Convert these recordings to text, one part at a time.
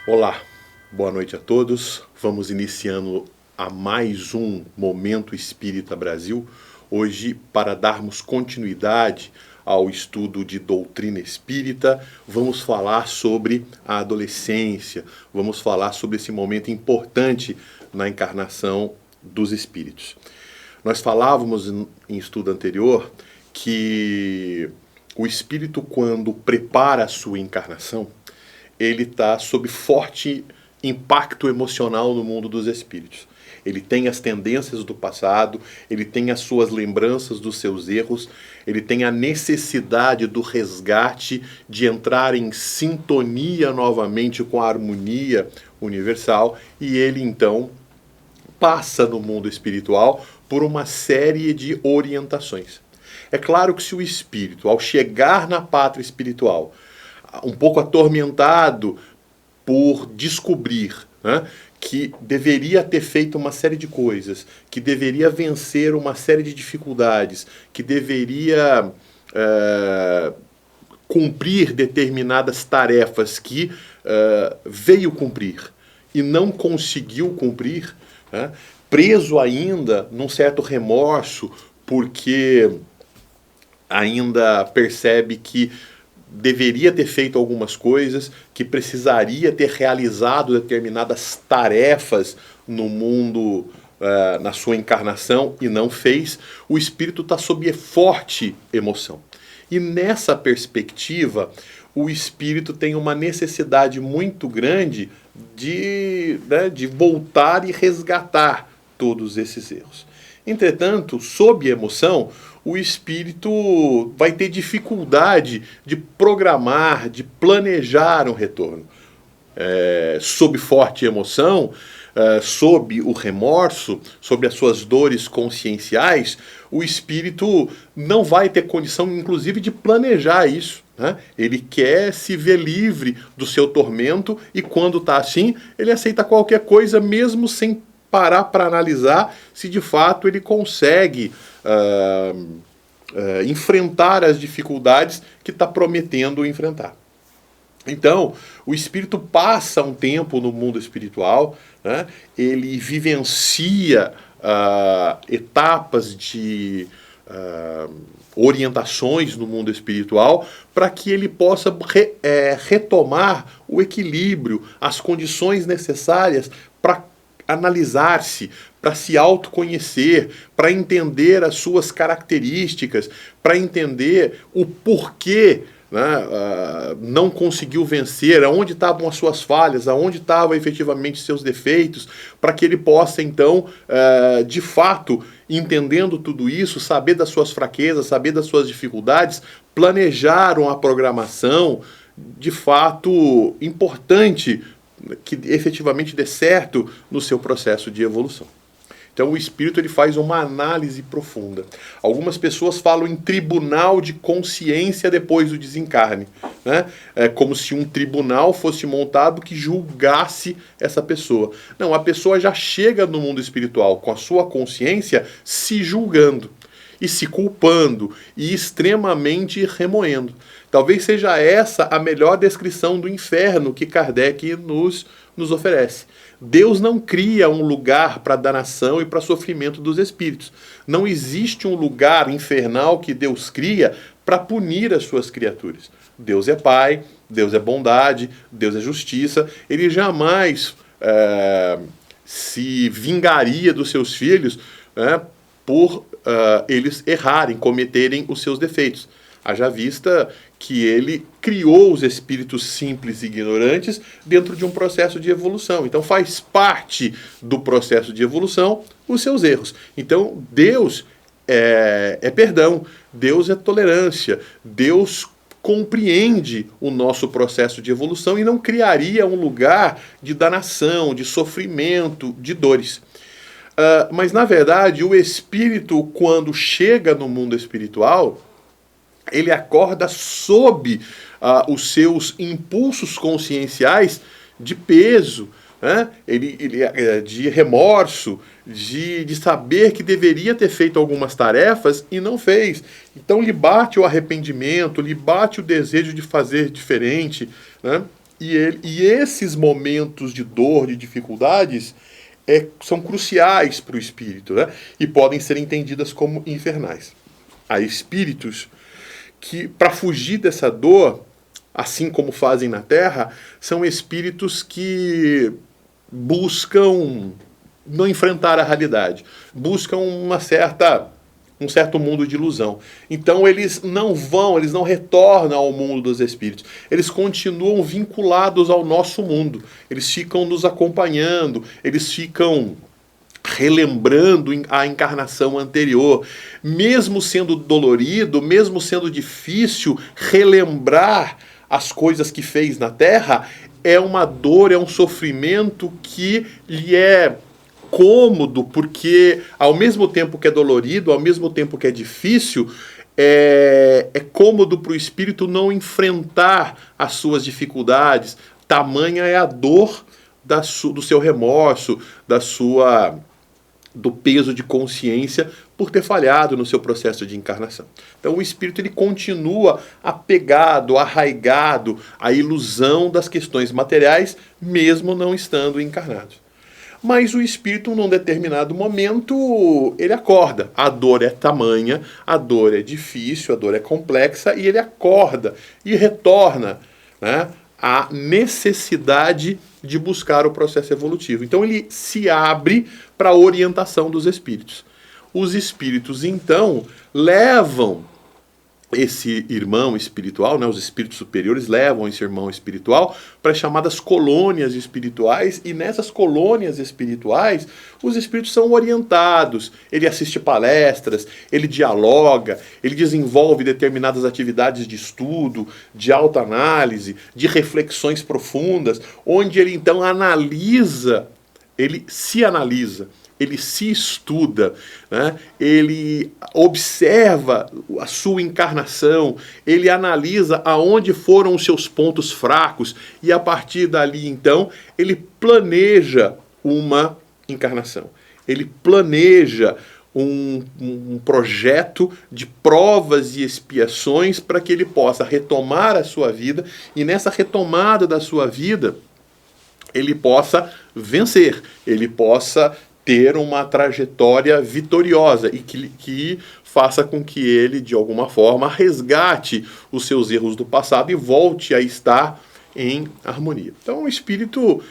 Olá, boa noite a todos. Vamos iniciando a mais um Momento Espírita Brasil. Hoje, para darmos continuidade ao estudo de doutrina espírita, vamos falar sobre a adolescência, vamos falar sobre esse momento importante na encarnação dos espíritos. Nós falávamos em estudo anterior que o espírito, quando prepara a sua encarnação, ele está sob forte impacto emocional no mundo dos espíritos. Ele tem as tendências do passado, ele tem as suas lembranças dos seus erros, ele tem a necessidade do resgate, de entrar em sintonia novamente com a harmonia universal, e ele então passa no mundo espiritual por uma série de orientações. É claro que se o espírito, ao chegar na pátria espiritual, um pouco atormentado por descobrir, né, que deveria ter feito uma série de coisas, que deveria vencer uma série de dificuldades, que deveria cumprir determinadas tarefas que veio cumprir e não conseguiu cumprir, né, preso ainda num certo remorso, porque ainda percebe que deveria ter feito algumas coisas, que precisaria ter realizado determinadas tarefas no mundo, na sua encarnação, e não fez, o espírito está sob forte emoção. E nessa perspectiva, o espírito tem uma necessidade muito grande de voltar e resgatar todos esses erros. Entretanto, sob emoção, o espírito vai ter dificuldade de programar, de planejar um retorno. Sob forte emoção, sob o remorso, sob as suas dores conscienciais, o espírito não vai ter condição, inclusive, de planejar isso, né? Ele quer se ver livre do seu tormento e, quando está assim, ele aceita qualquer coisa, mesmo sem parar para analisar se de fato ele consegue enfrentar as dificuldades que está prometendo enfrentar. Então, o espírito passa um tempo no mundo espiritual, né? Ele vivencia etapas de orientações no mundo espiritual para que ele possa retomar o equilíbrio, as condições necessárias para analisar-se, para se autoconhecer, para entender as suas características, para entender o porquê, né, não conseguiu vencer, aonde estavam as suas falhas, aonde estavam efetivamente seus defeitos, para que ele possa então, de fato, entendendo tudo isso, saber das suas fraquezas, saber das suas dificuldades, planejar uma programação de fato importante, que efetivamente dê certo no seu processo de evolução. Então o espírito ele faz uma análise profunda. Algumas pessoas falam em tribunal de consciência depois do desencarne, né? É como se um tribunal fosse montado que julgasse essa pessoa. Não, a pessoa já chega no mundo espiritual com a sua consciência se julgando e se culpando e extremamente remoendo. Talvez seja essa a melhor descrição do inferno que Kardec nos oferece. Deus não cria um lugar para danação e para sofrimento dos espíritos. Não existe um lugar infernal que Deus cria para punir as suas criaturas. Deus é Pai, Deus é bondade, Deus é justiça. Ele jamais se vingaria dos seus filhos, por eles errarem, cometerem os seus defeitos. Haja vista que ele criou os espíritos simples e ignorantes dentro de um processo de evolução. Então faz parte do processo de evolução os seus erros. Então Deus é perdão, Deus é tolerância, Deus compreende o nosso processo de evolução e não criaria um lugar de danação, de sofrimento, de dores. Mas na verdade o espírito, quando chega no mundo espiritual, ele acorda sob os seus impulsos conscienciais de peso, né? De remorso, de saber que deveria ter feito algumas tarefas e não fez. Então lhe bate o arrependimento, lhe bate o desejo de fazer diferente, né? E esses momentos de dor, de dificuldades, são cruciais para o espírito, né? E podem ser entendidas como infernais. Há espíritos que, para fugir dessa dor, assim como fazem na Terra, são espíritos que buscam não enfrentar a realidade, buscam um certo mundo de ilusão. Então eles não retornam ao mundo dos espíritos. Eles continuam vinculados ao nosso mundo. Eles ficam nos acompanhando, eles ficam relembrando a encarnação anterior. Mesmo sendo dolorido, mesmo sendo difícil relembrar as coisas que fez na Terra, é uma dor, é um sofrimento que lhe é cômodo, porque ao mesmo tempo que é dolorido, ao mesmo tempo que é difícil, é cômodo para o espírito não enfrentar as suas dificuldades. Tamanha é a dor do seu remorso, do peso de consciência por ter falhado no seu processo de encarnação. Então o espírito ele continua apegado, arraigado à ilusão das questões materiais, mesmo não estando encarnado. Mas o espírito, num determinado momento, ele acorda. A dor é tamanha, a dor é difícil, a dor é complexa, e ele acorda e retorna, né, à necessidade de buscar o processo evolutivo. Então ele se abre para a orientação dos espíritos. Os espíritos, então, levam esse irmão espiritual, né, os espíritos superiores levam esse irmão espiritual para as chamadas colônias espirituais, e nessas colônias espirituais os espíritos são orientados, ele assiste palestras, ele dialoga, ele desenvolve determinadas atividades de estudo, de autoanálise, de reflexões profundas, onde ele então analisa, ele se analisa, ele se estuda, né? Ele observa a sua encarnação, ele analisa aonde foram os seus pontos fracos e a partir dali, então, ele planeja uma encarnação. Ele planeja um projeto de provas e expiações para que ele possa retomar a sua vida e nessa retomada da sua vida ele possa vencer, ele possa ter uma trajetória vitoriosa e que faça com que ele, de alguma forma, resgate os seus erros do passado e volte a estar em harmonia. Então, o espírito,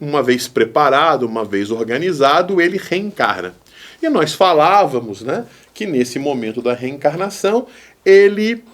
uma vez preparado, uma vez organizado, ele reencarna. E nós falávamos, né, que nesse momento da reencarnação, ele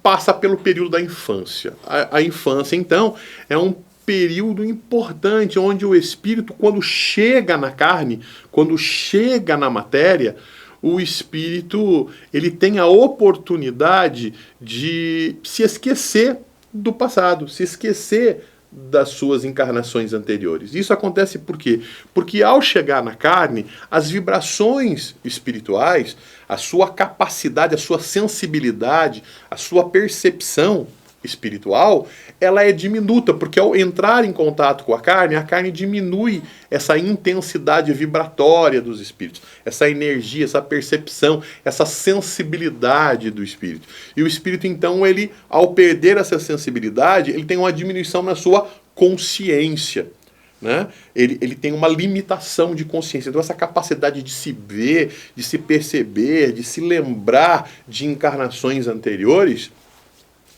passa pelo período da infância. A infância, então, é um período importante onde o espírito, quando chega na carne, quando chega na matéria, o espírito ele tem a oportunidade de se esquecer do passado, se esquecer das suas encarnações anteriores. Isso acontece por quê? Porque ao chegar na carne, as vibrações espirituais, a sua capacidade, a sua sensibilidade, a sua percepção espiritual, ela é diminuta, porque ao entrar em contato com a carne diminui essa intensidade vibratória dos espíritos, essa energia, essa percepção, essa sensibilidade do espírito. E o espírito, então, ele, ao perder essa sensibilidade, ele tem uma diminuição na sua consciência, né? Ele tem uma limitação de consciência. Então essa capacidade de se ver, de se perceber, de se lembrar de encarnações anteriores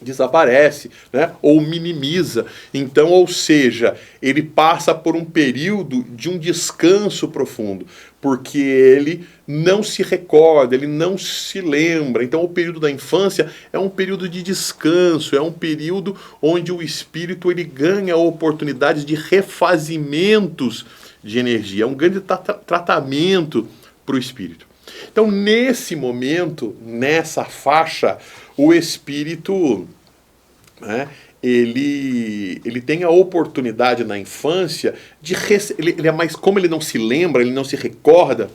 desaparece, né? Ou minimiza. Então, ou seja, ele passa por um período de um descanso profundo, porque ele não se recorda, ele não se lembra. Então, o período da infância é um período de descanso, é um período onde o espírito ele ganha oportunidades de refazimientos de energia, é um grande tratamento para o espírito. Então, nesse momento, nessa faixa, o espírito, né, ele tem a oportunidade na infância de ele é mais, como ele não se lembra, ele não se recorda,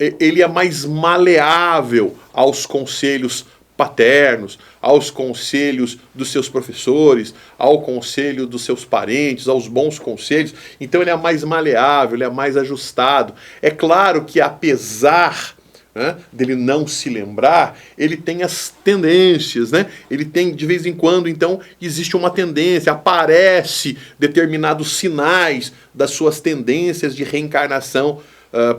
ele é mais maleável aos conselhos paternos, aos conselhos dos seus professores, ao conselho dos seus parentes, aos bons conselhos. Então ele é mais maleável, ele é mais ajustado. É claro que apesar né, dele não se lembrar, ele tem as tendências, né? Ele tem, de vez em quando, então, existe uma tendência, aparece determinados sinais das suas tendências de reencarnação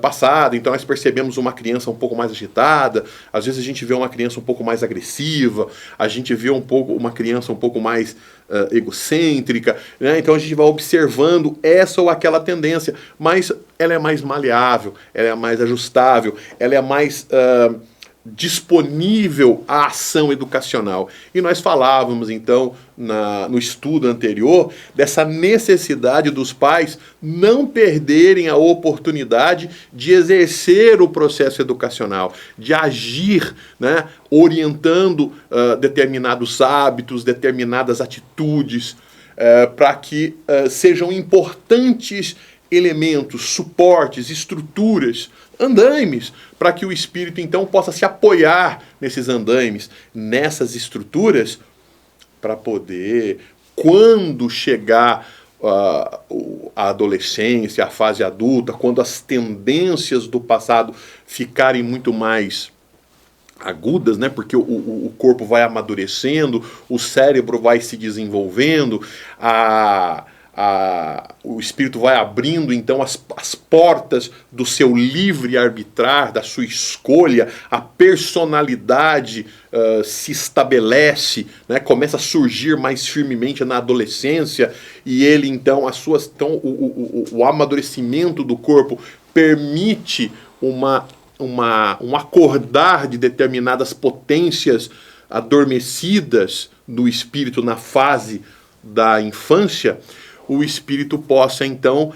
passada. Então nós percebemos uma criança um pouco mais agitada, às vezes a gente vê uma criança um pouco mais agressiva, a gente vê uma criança um pouco mais egocêntrica, né? Então a gente vai observando essa ou aquela tendência, mas ela é mais maleável, ela é mais ajustável, ela é mais disponível à ação educacional. E nós falávamos, então, no estudo anterior, dessa necessidade dos pais não perderem a oportunidade de exercer o processo educacional, de agir, né, orientando determinados hábitos, determinadas atitudes, para que sejam importantes elementos, suportes, estruturas, andaimes, para que o espírito então possa se apoiar nesses andaimes, nessas estruturas, para poder, quando chegar a adolescência, a fase adulta, quando as tendências do passado ficarem muito mais agudas, né? Porque o corpo vai amadurecendo, o cérebro vai se desenvolvendo, o espírito vai abrindo então as portas do seu livre arbitrar, da sua escolha, a personalidade se estabelece, né, começa a surgir mais firmemente na adolescência, e ele então, o amadurecimento do corpo permite um acordar de determinadas potências adormecidas do espírito na fase da infância, o espírito possa, então,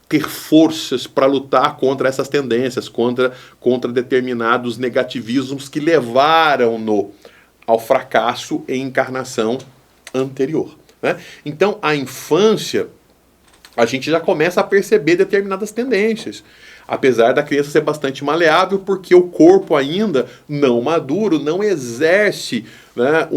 ter forças para lutar contra essas tendências, contra determinados negativismos que levaram-no ao fracasso em encarnação anterior, né? Então, a infância, a gente já começa a perceber determinadas tendências, apesar da criança ser bastante maleável, porque o corpo ainda não maduro não exerce, né,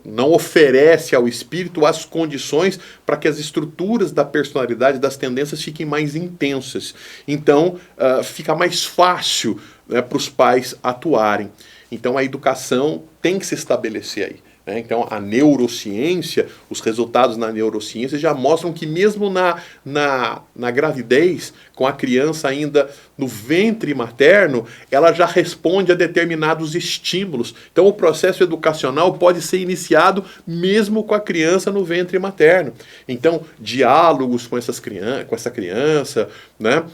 não oferece ao espírito as condições para que as estruturas da personalidade, das tendências fiquem mais intensas. Então, fica mais fácil, né, para os pais atuarem. Então, a educação tem que se estabelecer aí. Então, a neurociência, os resultados na neurociência já mostram que mesmo na gravidez, com a criança ainda no ventre materno, ela já responde a determinados estímulos. Então, o processo educacional pode ser iniciado mesmo com a criança no ventre materno. Então, diálogos com essa criança, né?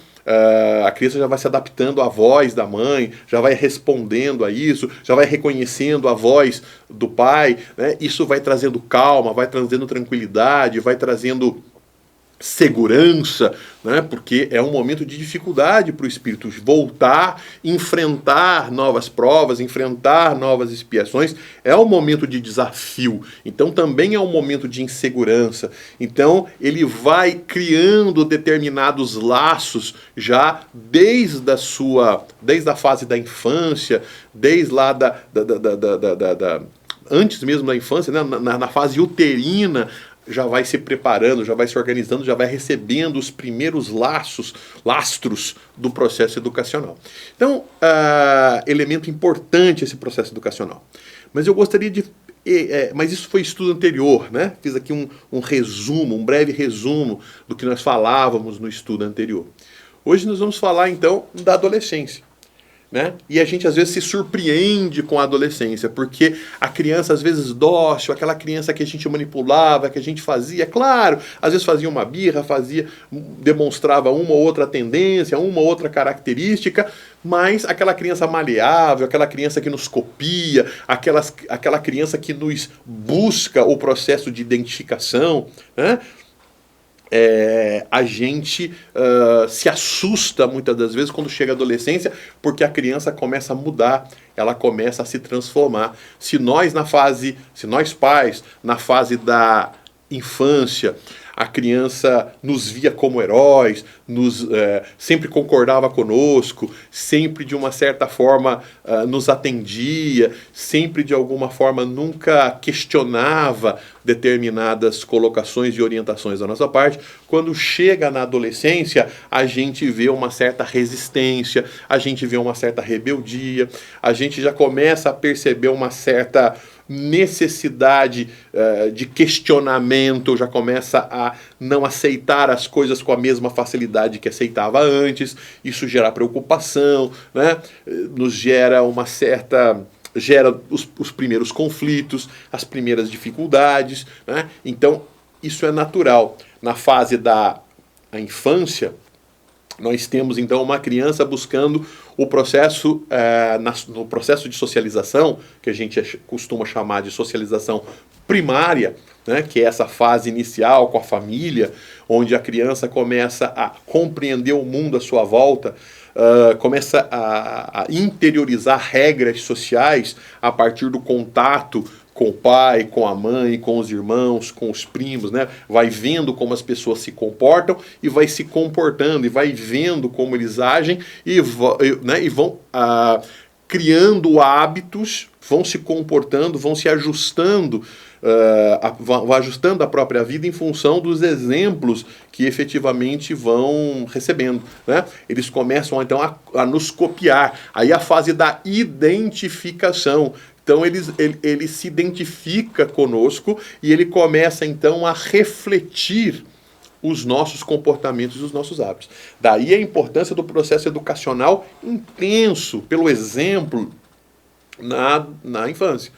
A criança já vai se adaptando à voz da mãe, já vai respondendo a isso, já vai reconhecendo a voz do pai, né? Isso vai trazendo calma, vai trazendo tranquilidade, vai trazendo segurança, né? Porque é um momento de dificuldade para o espírito voltar, enfrentar novas provas, enfrentar novas expiações, é um momento de desafio, então também é um momento de insegurança. Então ele vai criando determinados laços já desde a fase da infância, desde lá antes mesmo da infância, né? na fase uterina, já vai se preparando, já vai se organizando, já vai recebendo os primeiros lastros do processo educacional. Então, elemento importante esse processo educacional. Mas eu gostaria mas isso foi estudo anterior, né? Fiz aqui um resumo, um breve resumo do que nós falávamos no estudo anterior. Hoje nós vamos falar, então, da adolescência, né? E a gente às vezes se surpreende com a adolescência, porque a criança às vezes dócil, aquela criança que a gente manipulava, que a gente fazia, claro, às vezes fazia uma birra, demonstrava uma ou outra tendência, uma ou outra característica, mas aquela criança maleável, aquela criança que nos copia, aquela criança que nos busca o processo de identificação, né? A gente se assusta muitas das vezes quando chega a adolescência, porque a criança começa a mudar, ela começa a se transformar. Se nós pais, na fase da infância, a criança nos via como heróis, sempre concordava conosco, sempre de uma certa forma nos atendia, sempre de alguma forma nunca questionava determinadas colocações e orientações da nossa parte. Quando chega na adolescência, a gente vê uma certa resistência, a gente vê uma certa rebeldia, a gente já começa a perceber uma certa necessidade de questionamento, já começa a não aceitar as coisas com a mesma facilidade que aceitava antes. Isso gera preocupação, né? Nos gera uma certa... gera os primeiros conflitos, as primeiras dificuldades, né? Então, isso é natural. Na fase da infância, nós temos, então, uma criança buscando o processo, no processo de socialização, que a gente costuma chamar de socialização primária, né, que é essa fase inicial com a família, onde a criança começa a compreender o mundo à sua volta, começa a interiorizar regras sociais a partir do contato com o pai, com a mãe, com os irmãos, com os primos, né? Vai vendo como as pessoas se comportam e vai se comportando, e vai vendo como eles agem e vão criando hábitos, vão se comportando, vão se ajustando, vão ajustando a própria vida em função dos exemplos que efetivamente vão recebendo, né? Eles começam então a nos copiar. Aí a fase da identificação. Então ele se identifica conosco e ele começa então a refletir os nossos comportamentos e os nossos hábitos. Daí a importância do processo educacional intenso, pelo exemplo, na infância.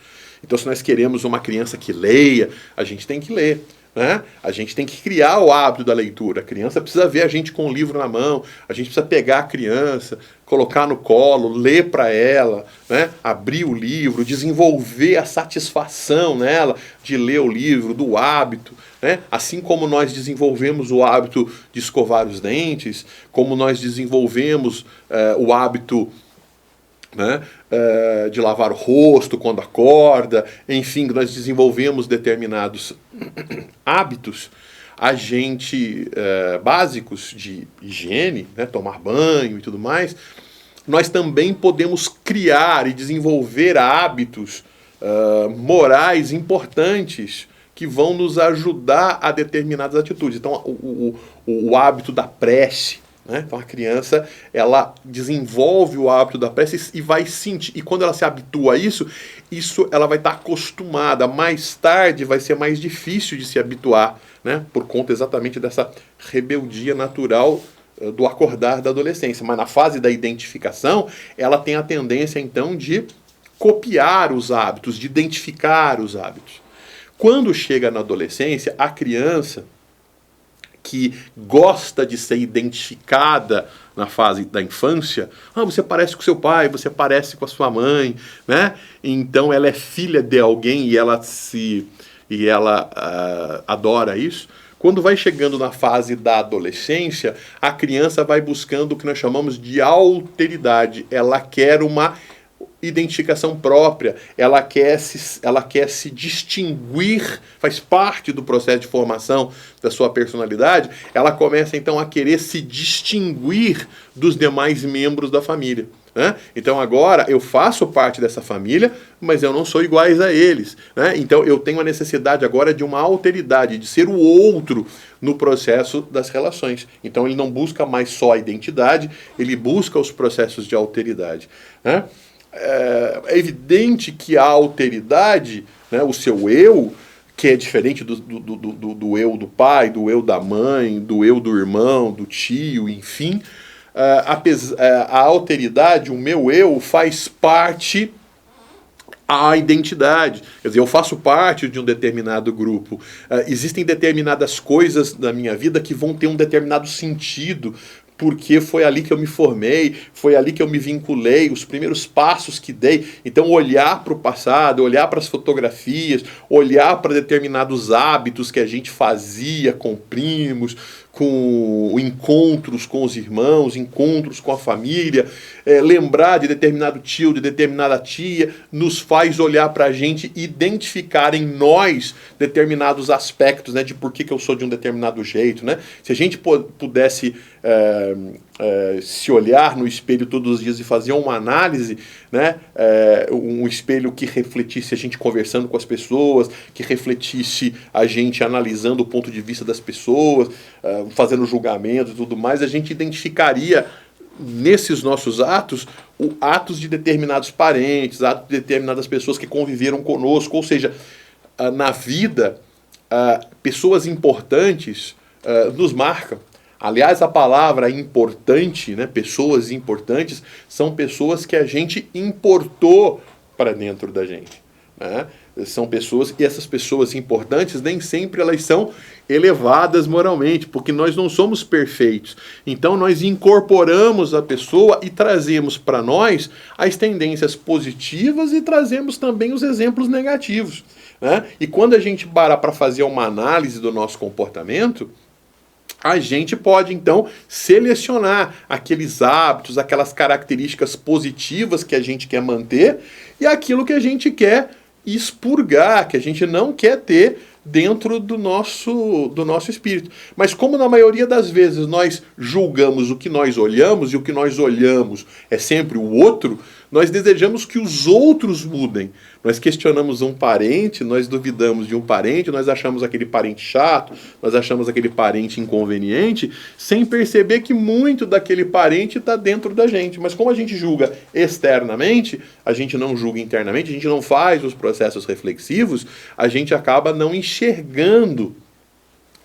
Então, se nós queremos uma criança que leia, a gente tem que ler, né? A gente tem que criar o hábito da leitura. A criança precisa ver a gente com o livro na mão, a gente precisa pegar a criança, colocar no colo, ler para ela, né? Abrir o livro, desenvolver a satisfação nela de ler o livro, do hábito, né? Assim como nós desenvolvemos o hábito de escovar os dentes, como nós desenvolvemos o hábito, né, de lavar o rosto quando acorda, enfim, nós desenvolvemos determinados hábitos básicos de higiene, né, tomar banho e tudo mais. Nós também podemos criar e desenvolver hábitos morais importantes que vão nos ajudar a determinadas atitudes. Então, o hábito da prece, né? Então a criança, ela desenvolve o hábito da prece e vai sentir, e quando ela se habitua a isso ela vai estar acostumada. Mais tarde vai ser mais difícil de se habituar, né? Por conta exatamente dessa rebeldia natural do acordar da adolescência. Mas na fase da identificação, ela tem a tendência então de copiar os hábitos, de identificar os hábitos. Quando chega na adolescência, a criança que gosta de ser identificada na fase da infância, você parece com seu pai, você parece com a sua mãe, né? Então ela é filha de alguém e ela adora isso. Quando vai chegando na fase da adolescência, a criança vai buscando o que nós chamamos de alteridade. Ela quer uma identificação própria, ela quer se distinguir, faz parte do processo de formação da sua personalidade. Ela começa então a querer se distinguir dos demais membros da família, né? Então agora eu faço parte dessa família, mas eu não sou iguais a eles, né? Então eu tenho a necessidade agora de uma alteridade, de ser o outro no processo das relações. Então ele não busca mais só a identidade, ele busca os processos de alteridade, né? É evidente que a alteridade, né, o seu eu, que é diferente do eu do pai, do eu da mãe, do eu do irmão, do tio, enfim, a alteridade, o meu eu, faz parte a identidade. Quer dizer, eu faço parte de um determinado grupo. Existem determinadas coisas na minha vida que vão ter um determinado sentido, porque foi ali que eu me formei, foi ali que eu me vinculei, os primeiros passos que dei. Então, olhar para o passado, olhar para as fotografias, olhar para determinados hábitos que a gente fazia com primos, com encontros com os irmãos, encontros com a família, lembrar de determinado tio, de determinada tia, nos faz olhar para a gente e identificar em nós determinados aspectos, né, de por que eu sou de um determinado jeito, né? Se a gente pudesse se olhar no espelho todos os dias e fazer uma análise, né? Um espelho que refletisse a gente conversando com as pessoas, que refletisse a gente analisando o ponto de vista das pessoas, fazendo julgamento e tudo mais, a gente identificaria nesses nossos atos, atos de determinados parentes, atos de determinadas pessoas que conviveram conosco, ou seja, na vida, pessoas importantes nos marcam. Aliás, a palavra importante, né, pessoas importantes, são pessoas que a gente importou para dentro da gente, né? São pessoas, e essas pessoas importantes nem sempre elas são elevadas moralmente, porque nós não somos perfeitos. Então nós incorporamos a pessoa e trazemos para nós as tendências positivas e trazemos também os exemplos negativos, né? E quando a gente parar para fazer uma análise do nosso comportamento, a gente pode, então, selecionar aqueles hábitos, aquelas características positivas que a gente quer manter e aquilo que a gente quer expurgar, que a gente não quer ter dentro do nosso espírito. Mas como na maioria das vezes nós julgamos o que nós olhamos e o que nós olhamos é sempre o outro, nós desejamos que os outros mudem. Nós questionamos um parente, nós duvidamos de um parente, nós achamos aquele parente chato, nós achamos aquele parente inconveniente, sem perceber que muito daquele parente está dentro da gente. Mas como a gente julga externamente, a gente não julga internamente, a gente não faz os processos reflexivos, a gente acaba não enxergando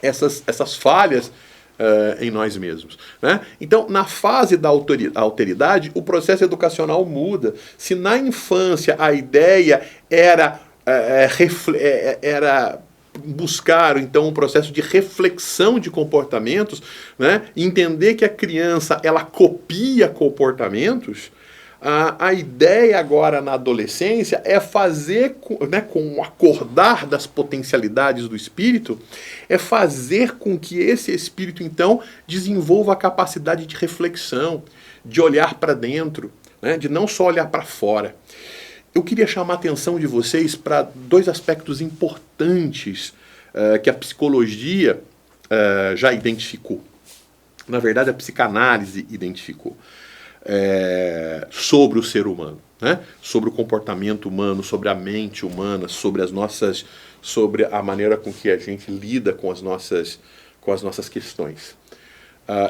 essas falhas em nós mesmos, né? Então, na fase da alteridade, o processo educacional muda. Se na infância a ideia era buscar, então, um processo de reflexão de comportamentos, né? Entender que a criança ela copia comportamentos, a ideia agora na adolescência é fazer, né, com o acordar das potencialidades do espírito, é fazer com que esse espírito, então, desenvolva a capacidade de reflexão, de olhar para dentro, né, de não só olhar para fora. Eu queria chamar a atenção de vocês para dois aspectos importantes que a psicologia já identificou. Na verdade, a psicanálise identificou. Sobre o ser humano, né? Sobre o comportamento humano, sobre a mente humana, sobre a maneira com que a gente lida com as nossas questões.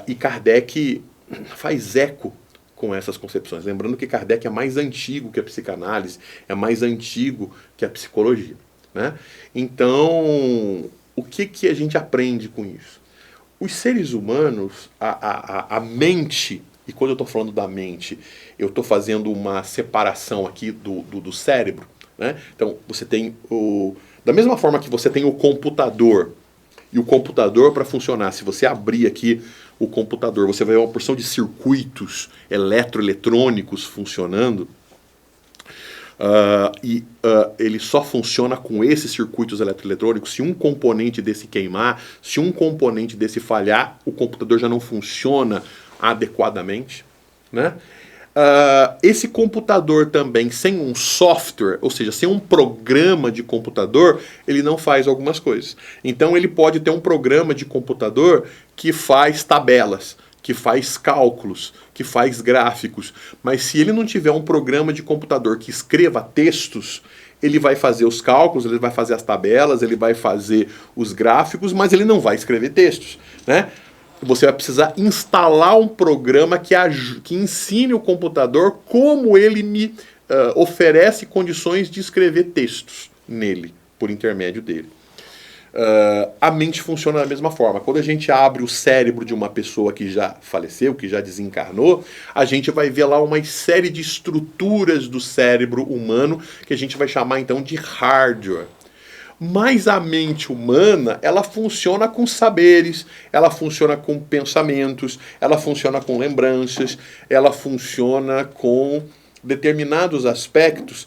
E Kardec faz eco com essas concepções. Lembrando que Kardec é mais antigo que a psicanálise, é mais antigo que a psicologia, né? Então, o que a gente aprende com isso? Os seres humanos, a mente. E quando eu estou falando da mente, eu estou fazendo uma separação aqui do cérebro, né? Então, você tem da mesma forma que você tem o computador, e o computador, para funcionar, se você abrir aqui o computador, você vai ver uma porção de circuitos eletroeletrônicos funcionando, ele só funciona com esses circuitos eletroeletrônicos. Se um componente desse queimar, se um componente desse falhar, o computador já não funciona adequadamente, né? Esse computador também, sem um software, ou seja, sem um programa de computador, ele não faz algumas coisas. Então ele pode ter um programa de computador que faz tabelas, que faz cálculos, que faz gráficos, mas se ele não tiver um programa de computador que escreva textos, ele vai fazer os cálculos, ele vai fazer as tabelas, ele vai fazer os gráficos, mas ele não vai escrever textos, né? Você vai precisar instalar um programa que ensine o computador como ele me oferece condições de escrever textos nele, por intermédio dele. A mente funciona da mesma forma. Quando a gente abre o cérebro de uma pessoa que já faleceu, que já desencarnou, a gente vai ver lá uma série de estruturas do cérebro humano que a gente vai chamar então de hardware. Mas a mente humana, ela funciona com saberes, ela funciona com pensamentos, ela funciona com lembranças, ela funciona com determinados aspectos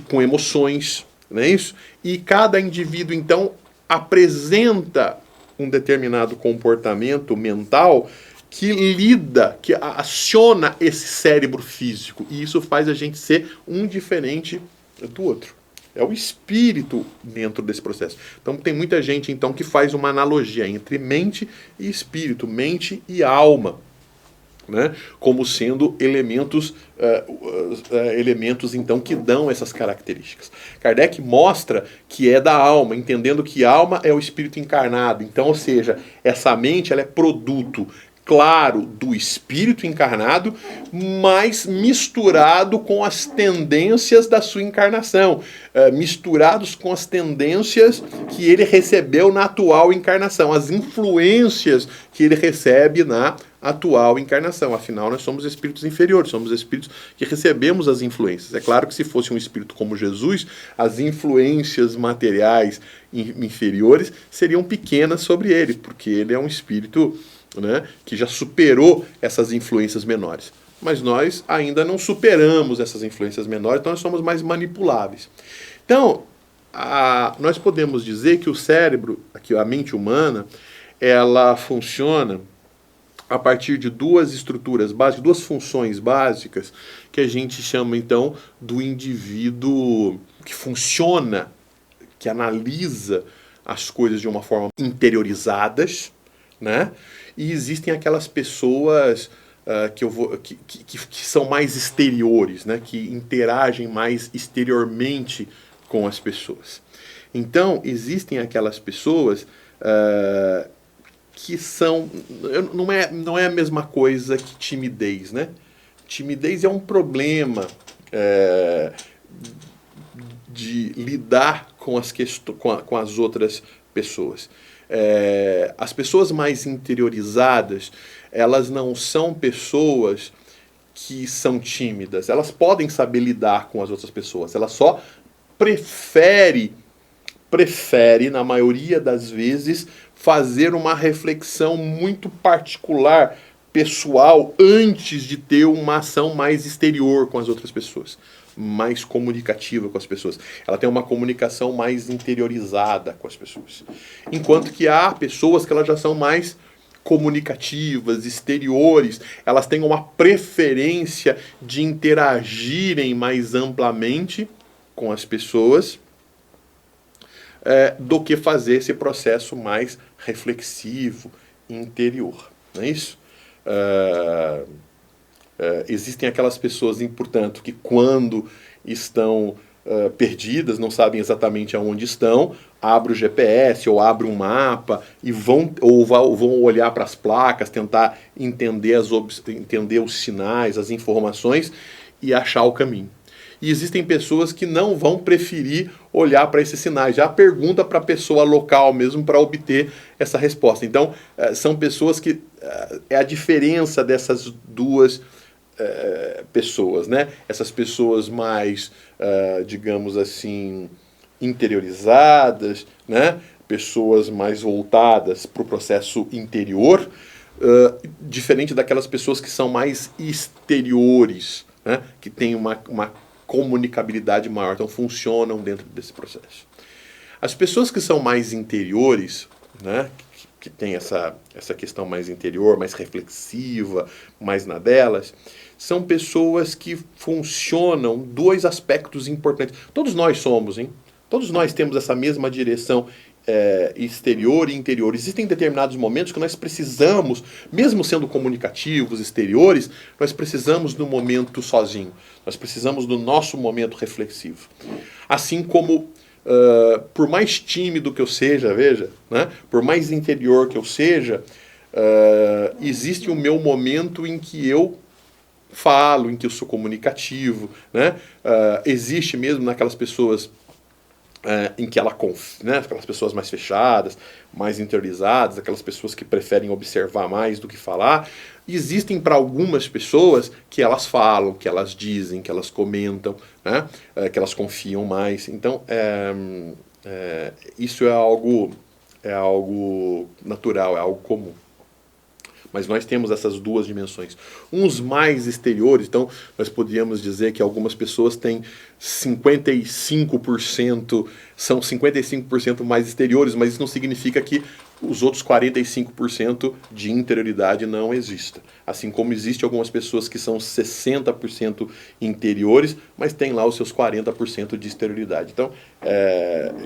com emoções, não é isso? E cada indivíduo, então, apresenta um determinado comportamento mental que aciona esse cérebro físico. E isso faz a gente ser um diferente do outro. É o espírito dentro desse processo. Então tem muita gente então que faz uma analogia entre mente e espírito, mente e alma. né, como sendo elementos, elementos então que dão essas características. Kardec mostra que é da alma, entendendo que alma é o espírito encarnado. Então, ou seja, essa mente ela é produto, claro, do espírito encarnado, mas misturado com as tendências da sua encarnação, misturados com as tendências que ele recebeu na atual encarnação, as influências que ele recebe na atual encarnação. Afinal, nós somos espíritos inferiores, somos espíritos que recebemos as influências. É claro que se fosse um espírito como Jesus, as influências materiais inferiores seriam pequenas sobre ele, porque ele é um espírito, né, que já superou essas influências menores. Mas nós ainda não superamos essas influências menores, então nós somos mais manipuláveis. Então, nós podemos dizer que o cérebro, a mente humana, ela funciona a partir de duas estruturas básicas, duas funções básicas, que a gente chama, então, do indivíduo que funciona, que analisa as coisas de uma forma interiorizadas, né? E existem aquelas pessoas que são mais exteriores, né? Que interagem mais exteriormente com as pessoas. Então, existem aquelas pessoas que são... Não é a mesma coisa que timidez, né? Timidez é um problema de lidar com as outras pessoas. As pessoas mais interiorizadas, elas não são pessoas que são tímidas. Elas podem saber lidar com as outras pessoas. Elas só prefere, na maioria das vezes, fazer uma reflexão muito particular, pessoal, antes de ter uma ação mais exterior com as outras pessoas, mais comunicativa com as pessoas. Ela tem uma comunicação mais interiorizada com as pessoas. Enquanto que há pessoas que elas já são mais comunicativas, exteriores, elas têm uma preferência de interagirem mais amplamente com as pessoas, do que fazer esse processo mais reflexivo, interior. Não é isso? Existem aquelas pessoas, portanto, que quando estão perdidas, não sabem exatamente aonde estão, abrem o GPS ou abrem um mapa e vão olhar para as placas, tentar entender os sinais, as informações e achar o caminho. E existem pessoas que não vão preferir olhar para esses sinais, já pergunta para a pessoa local mesmo para obter essa resposta. Então, são pessoas que... é a diferença dessas duas pessoas, né? Essas pessoas mais, digamos assim, interiorizadas, né? Pessoas mais voltadas para o processo interior, diferente daquelas pessoas que são mais exteriores, né? Que têm uma comunicabilidade maior, então funcionam dentro desse processo. As pessoas que são mais interiores, né, que tem essa questão mais interior, mais reflexiva, mais na delas, são pessoas que funcionam dois aspectos importantes. Todos nós somos, hein? Todos nós temos essa mesma direção exterior e interior. Existem determinados momentos que nós precisamos, mesmo sendo comunicativos, exteriores, nós precisamos do momento sozinho. Nós precisamos do nosso momento reflexivo. Assim como, por mais tímido que eu seja, veja, né? Por mais interior que eu seja, existe o meu momento em que eu falo, em que eu sou comunicativo, né? Existe mesmo naquelas pessoas em que ela confia, né? Aquelas pessoas mais fechadas, mais interiorizadas, aquelas pessoas que preferem observar mais do que falar. Existem para algumas pessoas que elas falam, que elas dizem, que elas comentam, né? Que elas confiam mais. Então, isso é algo natural, é algo comum. Mas nós temos essas duas dimensões. Uns mais exteriores, então nós podíamos dizer que algumas pessoas têm 55%, são 55% mais exteriores, mas isso não significa que os outros 45% de interioridade não existam. Assim como existe algumas pessoas que são 60% interiores, mas têm lá os seus 40% de exterioridade. Então,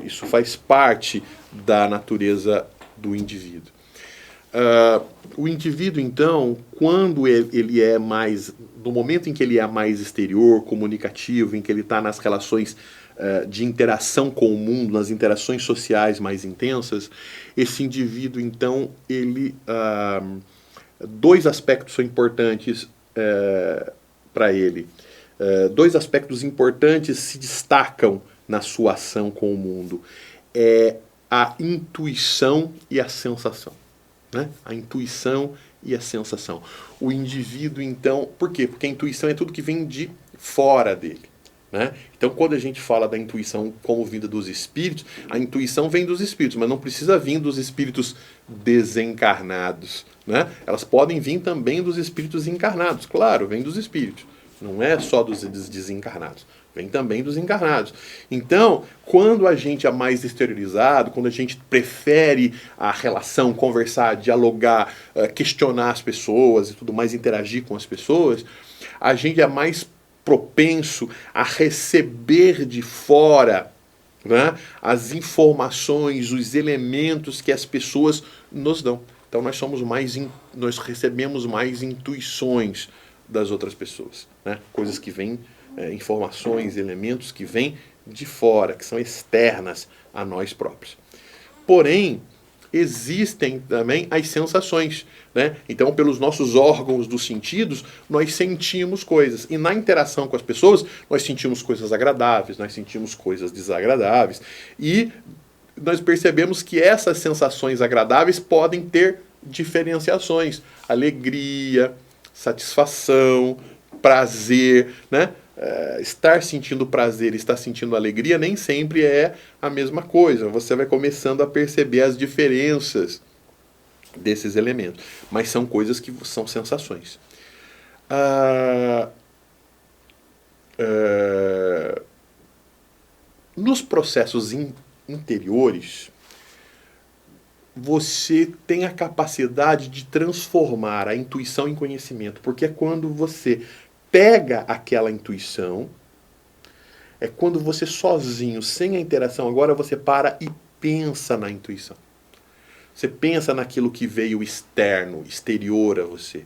isso faz parte da natureza do indivíduo. O indivíduo, então, quando ele é mais, no momento em que ele é mais exterior, comunicativo, em que ele está nas relações de interação com o mundo, nas interações sociais mais intensas, esse indivíduo, então, ele... dois aspectos são importantes para ele. Dois aspectos importantes se destacam na sua ação com o mundo. É a intuição e a sensação. Né? A intuição e a sensação. O indivíduo, então... Por quê? Porque a intuição é tudo que vem de fora dele. Né? Então, quando a gente fala da intuição como vinda dos espíritos, a intuição vem dos espíritos, mas não precisa vir dos espíritos desencarnados. Né? Elas podem vir também dos espíritos encarnados. Claro, vem dos espíritos. Não é só dos desencarnados. Vem também dos encarnados. Então, quando a gente é mais exteriorizado, quando a gente prefere a relação, conversar, dialogar, questionar as pessoas e tudo mais, interagir com as pessoas, a gente é mais propenso a receber de fora, né, as informações, os elementos que as pessoas nos dão. Então nós recebemos mais intuições das outras pessoas, né? Coisas que vêm, informações, elementos que vêm de fora, que são externas a nós próprios. Porém, existem também as sensações, né? Então, pelos nossos órgãos dos sentidos, nós sentimos coisas. E na interação com as pessoas, nós sentimos coisas agradáveis, nós sentimos coisas desagradáveis. E nós percebemos que essas sensações agradáveis podem ter diferenciações. Alegria, satisfação, prazer, né? Estar sentindo prazer e estar sentindo alegria nem sempre é a mesma coisa. Você vai começando a perceber as diferenças desses elementos. Mas são coisas que são sensações. Nos processos interiores, você tem a capacidade de transformar a intuição em conhecimento. Porque é quando você pega aquela intuição, é quando você sozinho, sem a interação, agora você para e pensa na intuição. Você pensa naquilo que veio externo, exterior a você.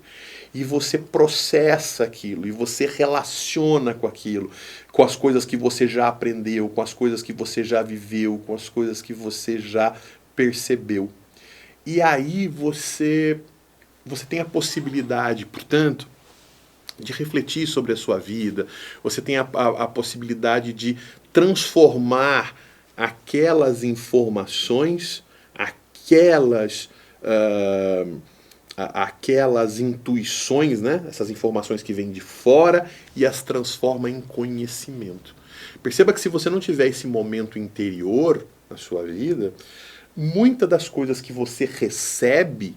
E você processa aquilo, e você relaciona com aquilo, com as coisas que você já aprendeu, com as coisas que você já viveu, com as coisas que você já percebeu. E aí você tem a possibilidade, portanto, de refletir sobre a sua vida, você tem a possibilidade de transformar aquelas informações, aquelas intuições, né? Essas informações que vêm de fora, e as transforma em conhecimento. Perceba que se você não tiver esse momento interior na sua vida, muitas das coisas que você recebe,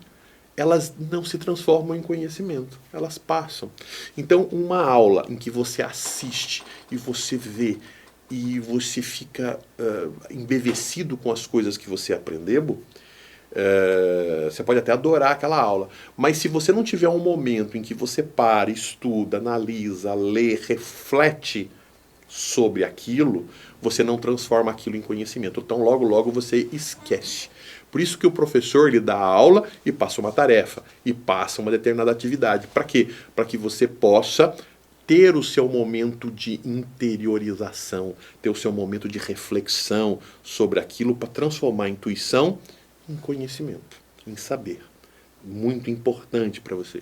elas não se transformam em conhecimento, elas passam. Então, uma aula em que você assiste e você vê e você fica embevecido com as coisas que você aprendeu, você pode até adorar aquela aula, mas se você não tiver um momento em que você para, estuda, analisa, lê, reflete sobre aquilo, você não transforma aquilo em conhecimento. Então, logo, logo você esquece. Por isso que o professor ele dá a aula e passa uma tarefa, e passa uma determinada atividade. Para quê? Para que você possa ter o seu momento de interiorização, ter o seu momento de reflexão sobre aquilo, para transformar a intuição em conhecimento, em saber. Muito importante para você.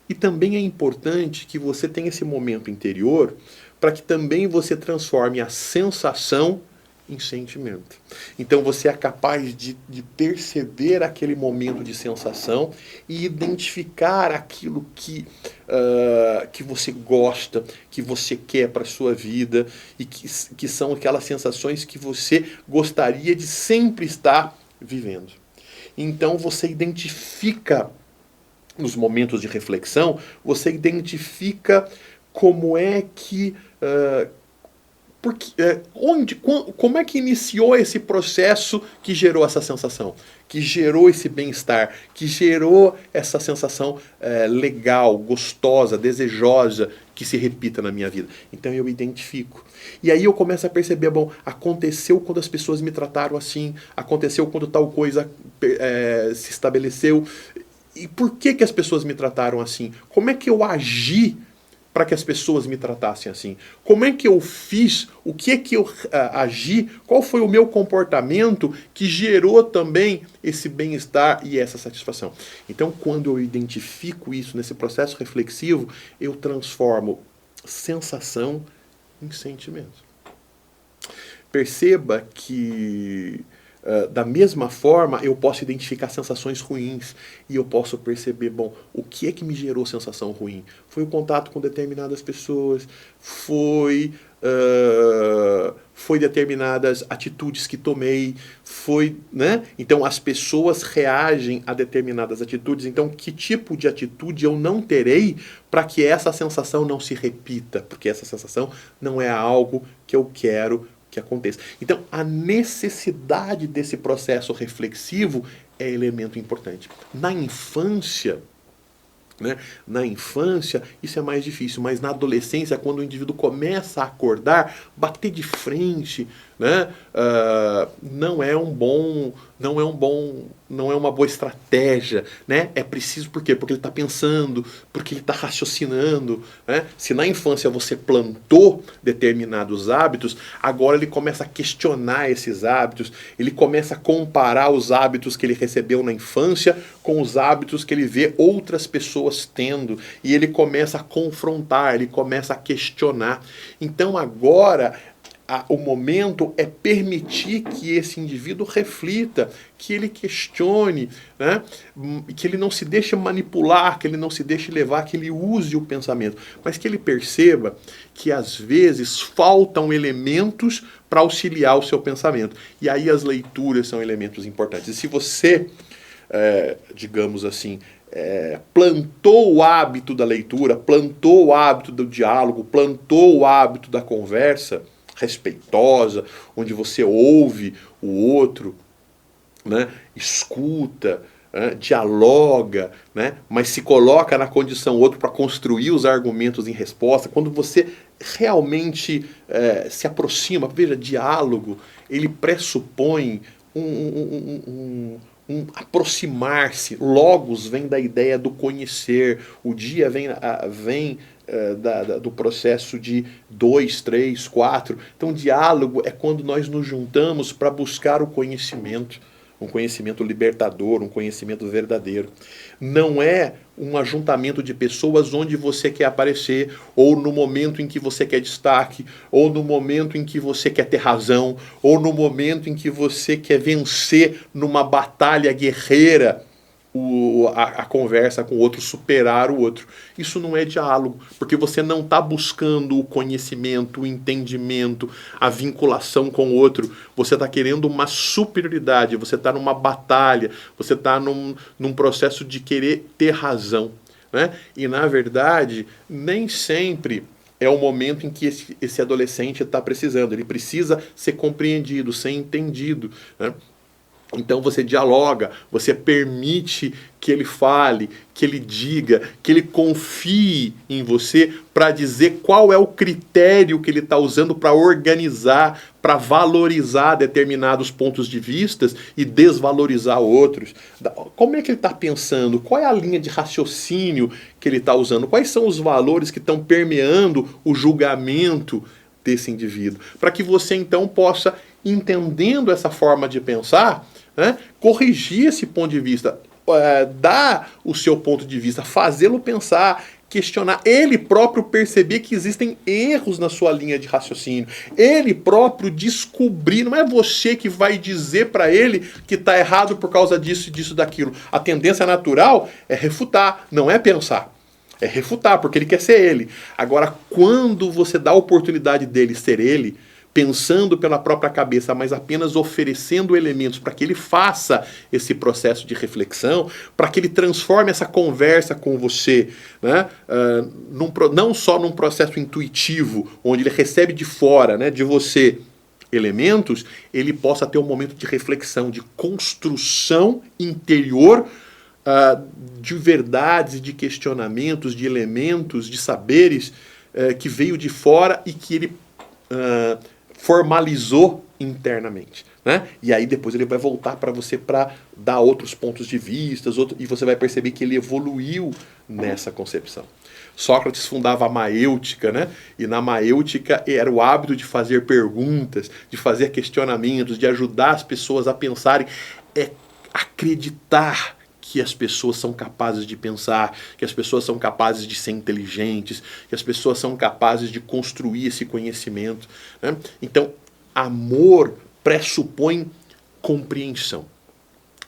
E também é importante que você tenha esse momento interior para que também você transforme a sensação em sentimento. Então você é capaz de perceber aquele momento de sensação e identificar aquilo que você gosta, que você quer para a sua vida, e que são aquelas sensações que você gostaria de sempre estar vivendo. Então você identifica, nos momentos de reflexão, você identifica como é que Como é que iniciou esse processo que gerou essa sensação? Que gerou esse bem-estar? Que gerou essa sensação legal, gostosa, desejosa, que se repita na minha vida? Então eu identifico. E aí eu começo a perceber, bom, aconteceu quando as pessoas me trataram assim, aconteceu quando tal coisa se estabeleceu. E por que as pessoas me trataram assim? Como é que eu agi para que as pessoas me tratassem assim? Como é que eu fiz? O que é que eu agi? Qual foi o meu comportamento que gerou também esse bem-estar e essa satisfação? Então, quando eu identifico isso nesse processo reflexivo, eu transformo sensação em sentimento. Perceba que da mesma forma, eu posso identificar sensações ruins e eu posso perceber, bom, o que é que me gerou sensação ruim? Foi o contato com determinadas pessoas, foi determinadas atitudes que tomei, né? Então, as pessoas reagem a determinadas atitudes. Então, que tipo de atitude eu não terei para que essa sensação não se repita? Porque essa sensação não é algo que eu quero que aconteça. Então, a necessidade desse processo reflexivo é elemento importante. Na infância, isso é mais difícil, mas na adolescência, quando o indivíduo começa a acordar, bater de frente, né, não é uma boa estratégia, né? É preciso, por quê? Porque ele está pensando, porque ele está raciocinando, né? Se na infância você plantou determinados hábitos, agora ele começa a questionar esses hábitos, ele começa a comparar os hábitos que ele recebeu na infância com os hábitos que ele vê outras pessoas tendo, e ele começa a confrontar, ele começa a questionar. Então agora o momento é permitir que esse indivíduo reflita, que ele questione, né? Que ele não se deixe manipular, que ele não se deixe levar, que ele use o pensamento, mas que ele perceba que às vezes faltam elementos para auxiliar o seu pensamento. E aí as leituras são elementos importantes. E se você, digamos assim, plantou o hábito da leitura, plantou o hábito do diálogo, plantou o hábito da conversa respeitosa, onde você ouve o outro, né, escuta, dialoga, né, mas se coloca na condição outro para construir os argumentos em resposta. Quando você realmente se aproxima, veja, diálogo, ele pressupõe um aproximar-se. Logos vem da ideia do conhecer, o dia vem do processo de 2, 3, 4. Então, diálogo é quando nós nos juntamos para buscar o conhecimento, um conhecimento libertador, um conhecimento verdadeiro. Não é um ajuntamento de pessoas onde você quer aparecer, ou no momento em que você quer destaque, ou no momento em que você quer ter razão, ou no momento em que você quer vencer numa batalha guerreira a conversa com o outro, superar o outro. Isso não é diálogo, porque você não está buscando o conhecimento, o entendimento, a vinculação com o outro. Você está querendo uma superioridade, você está numa batalha, você está num processo de querer ter razão, né? E, na verdade, nem sempre é o momento em que esse adolescente está precisando. Ele precisa ser compreendido, ser entendido, né? Então você dialoga, você permite que ele fale, que ele diga, que ele confie em você para dizer qual é o critério que ele está usando para organizar, para valorizar determinados pontos de vista e desvalorizar outros. Como é que ele está pensando? Qual é a linha de raciocínio que ele está usando? Quais são os valores que estão permeando o julgamento desse indivíduo? Para que você então possa, entendendo essa forma de pensar, né, corrigir esse ponto de vista, dar o seu ponto de vista, fazê-lo pensar, questionar, ele próprio perceber que existem erros na sua linha de raciocínio, ele próprio descobrir, não é você que vai dizer para ele que está errado por causa disso, disso, daquilo. A tendência natural é refutar, não é pensar. É refutar, porque ele quer ser ele. Agora, quando você dá a oportunidade dele ser ele, pensando pela própria cabeça, mas apenas oferecendo elementos para que ele faça esse processo de reflexão, para que ele transforme essa conversa com você, né, não só num processo intuitivo, onde ele recebe de fora, né, de você, elementos, ele possa ter um momento de reflexão, de construção interior, de verdades, de questionamentos, de elementos, de saberes que veio de fora e que ele formalizou internamente, né? E aí depois ele vai voltar para você para dar outros pontos de vista, e você vai perceber que ele evoluiu nessa concepção. Sócrates fundava a maêutica, né? E na maêutica era o hábito de fazer perguntas, de fazer questionamentos, de ajudar as pessoas a pensarem, acreditar que as pessoas são capazes de pensar, que as pessoas são capazes de ser inteligentes, que as pessoas são capazes de construir esse conhecimento, né? Então, amor pressupõe compreensão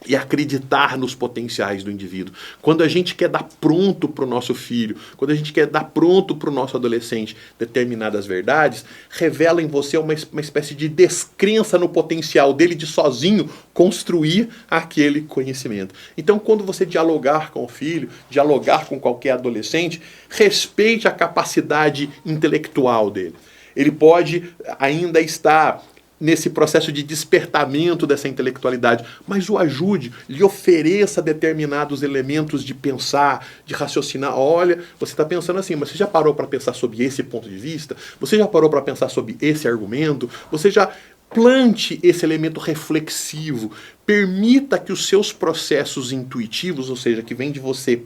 e acreditar nos potenciais do indivíduo. Quando a gente quer dar pronto para o nosso filho, quando a gente quer dar pronto para o nosso adolescente determinadas verdades, revela em você uma espécie de descrença no potencial dele de sozinho construir aquele conhecimento. Então, quando você dialogar com o filho, dialogar com qualquer adolescente, respeite a capacidade intelectual dele. Ele pode ainda estar nesse processo de despertamento dessa intelectualidade, mas o ajude, lhe ofereça determinados elementos de pensar, de raciocinar. Olha, você está pensando assim, mas você já parou para pensar sobre esse ponto de vista? Você já parou para pensar sobre esse argumento? Você já plante esse elemento reflexivo, permita que os seus processos intuitivos, ou seja, que vem de você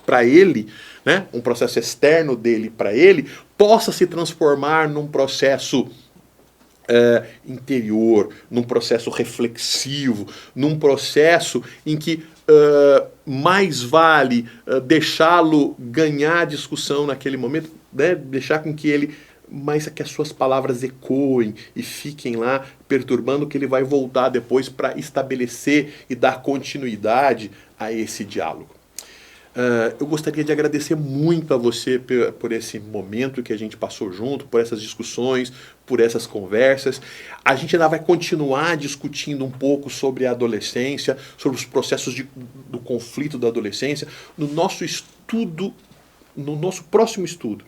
para ele, né, um processo externo dele para ele, possa se transformar num processo interior, num processo reflexivo, num processo em que mais vale deixá-lo ganhar a discussão naquele momento, né? Deixar com que ele, mais que as suas palavras ecoem e fiquem lá perturbando, que ele vai voltar depois para estabelecer e dar continuidade a esse diálogo. Eu gostaria de agradecer muito a você por esse momento que a gente passou junto, por essas discussões, por essas conversas. A gente ainda vai continuar discutindo um pouco sobre a adolescência, sobre os processos do conflito da adolescência. No nosso estudo, no nosso próximo estudo,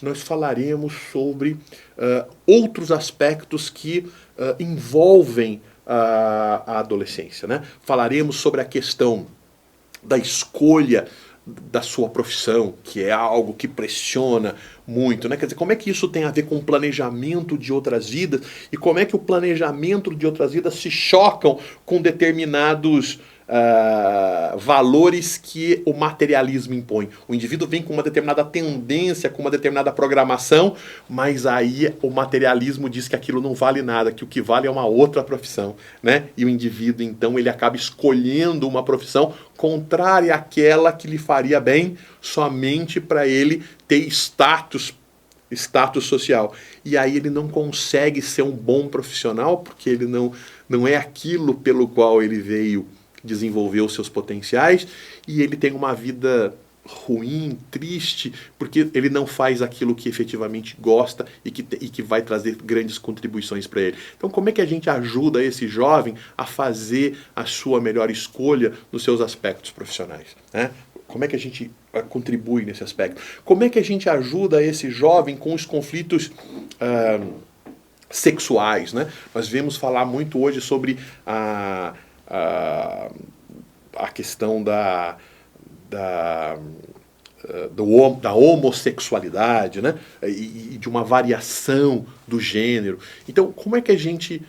nós falaremos sobre outros aspectos que envolvem a adolescência, né? Falaremos sobre a questão da escolha da sua profissão, que é algo que pressiona muito, né? Quer dizer, como é que isso tem a ver com o planejamento de outras vidas e como é que o planejamento de outras vidas se chocam com determinados valores que o materialismo impõe. O indivíduo vem com uma determinada tendência, com uma determinada programação, mas aí o materialismo diz que aquilo não vale nada, que o que vale é uma outra profissão, né? E o indivíduo, então, ele acaba escolhendo uma profissão contrária àquela que lhe faria bem somente para ele ter status social. E aí ele não consegue ser um bom profissional porque ele não é aquilo pelo qual ele veio desenvolver os seus potenciais, e ele tem uma vida ruim, triste, porque ele não faz aquilo que efetivamente gosta e que vai trazer grandes contribuições para ele. Então, como é que a gente ajuda esse jovem a fazer a sua melhor escolha nos seus aspectos profissionais, né? Como é que a gente contribui nesse aspecto? Como é que a gente ajuda esse jovem com os conflitos sexuais, né? Nós vemos falar muito hoje sobre a questão da homossexualidade, né? E de uma variação do gênero. Então, como é que a gente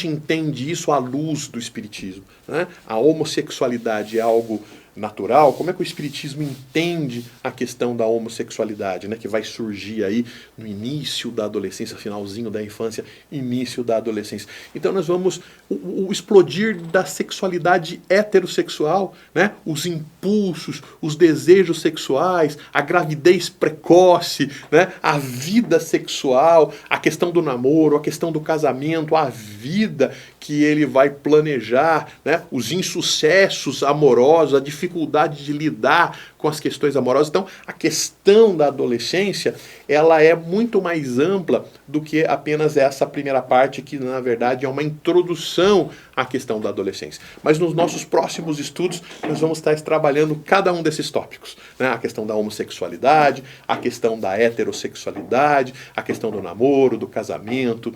entende isso à luz do Espiritismo, né? A homossexualidade é algo natural? Como é que o Espiritismo entende a questão da homossexualidade, né, que vai surgir aí no início da adolescência, finalzinho da infância, início da adolescência. Então nós vamos o explodir da sexualidade heterossexual, né, os impulsos, os desejos sexuais, a gravidez precoce, né, a vida sexual, a questão do namoro, a questão do casamento, a vida que ele vai planejar, né, os insucessos amorosos, a dificuldade de lidar com as questões amorosas. Então, a questão da adolescência, ela é muito mais ampla do que apenas essa primeira parte, que na verdade é uma introdução à questão da adolescência. Mas nos nossos próximos estudos, nós vamos estar trabalhando cada um desses tópicos, né? A questão da homossexualidade, a questão da heterossexualidade, a questão do namoro, do casamento,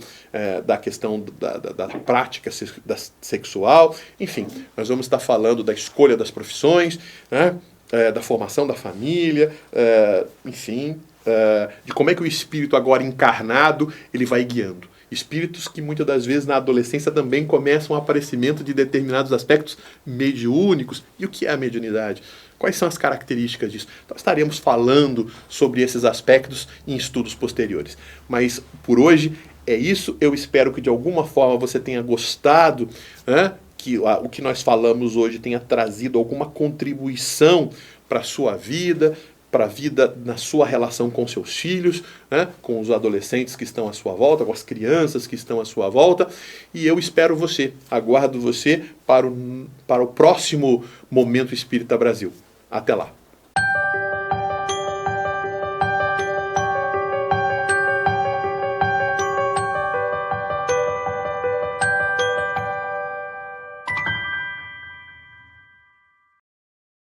da questão da prática sexual, enfim, nós vamos estar falando da escolha das profissões, né? Da formação da família, enfim, de como é que o espírito agora encarnado ele vai guiando. Espíritos que muitas das vezes na adolescência também começam o aparecimento de determinados aspectos mediúnicos. E o que é a mediunidade? Quais são as características disso? Nós estaremos falando sobre esses aspectos em estudos posteriores. Mas por hoje é isso. Eu espero que de alguma forma você tenha gostado, né? Que o que nós falamos hoje tenha trazido alguma contribuição para a sua vida, para a vida na sua relação com seus filhos, né, com os adolescentes que estão à sua volta, com as crianças que estão à sua volta. E eu espero você, aguardo você para o próximo Momento Espírita Brasil. Até lá.